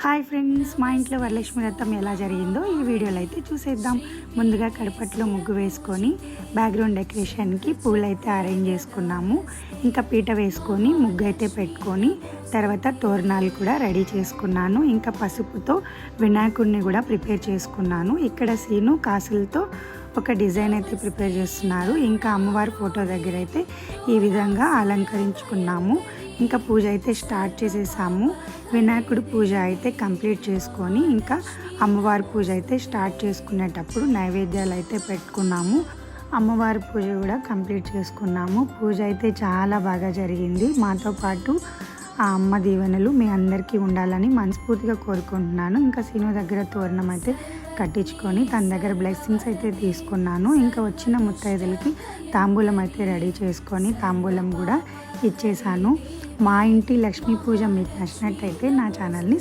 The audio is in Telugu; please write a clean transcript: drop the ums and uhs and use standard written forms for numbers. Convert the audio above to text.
హాయ్ ఫ్రెండ్స్, మా ఇంట్లో వరలక్ష్మి వ్రతం ఎలా జరిగిందో ఈ వీడియోలో అయితే చూసేద్దాం. ముందుగా కడపట్లో ముగ్గు వేసుకొని బ్యాక్గ్రౌండ్ డెకరేషన్కి పూలు అయితే అరేంజ్ చేసుకున్నాము. ఇంకా పీట వేసుకొని ముగ్గు అయితే పెట్టుకొని తర్వాత తోరణాలు కూడా రెడీ చేసుకున్నాను. ఇంకా పసుపుతో వినాయకుడిని కూడా ప్రిపేర్ చేసుకున్నాను. ఇక్కడ సీను కాసులతో ఒక డిజైన్ అయితే ప్రిపేర్ చేస్తున్నారు. ఇంకా అమ్మవారి ఫోటో దగ్గర అయితే ఈ విధంగా అలంకరించుకున్నాము. ఇంకా పూజ అయితే స్టార్ట్ చేసేసాము. వినాయకుడి పూజ అయితే కంప్లీట్ చేసుకొని ఇంకా అమ్మవారి పూజ అయితే స్టార్ట్ చేసుకునేటప్పుడు నైవేద్యాలు అయితే పెట్టుకున్నాము. అమ్మవారి పూజ కూడా కంప్లీట్ చేసుకున్నాము. పూజ అయితే చాలా బాగా జరిగింది. మాతో పాటు ఆ అమ్మ దీవెనలు మీ అందరికీ ఉండాలని మనస్ఫూర్తిగా కోరుకుంటున్నాను. ఇంకా సీను దగ్గర తోరణం అయితే కట్టించుకొని తన దగ్గర బ్లెస్సింగ్స్ అయితే తీసుకున్నాను. ఇంకా వచ్చిన ముత్తైదులకి తాంబూలం అయితే రెడీ చేసుకొని తాంబూలం కూడా ఇచ్చేసాను. మా ఇంటి లక్ష్మీ పూజ మీకు నచ్చినట్టయితే నా ఛానల్ని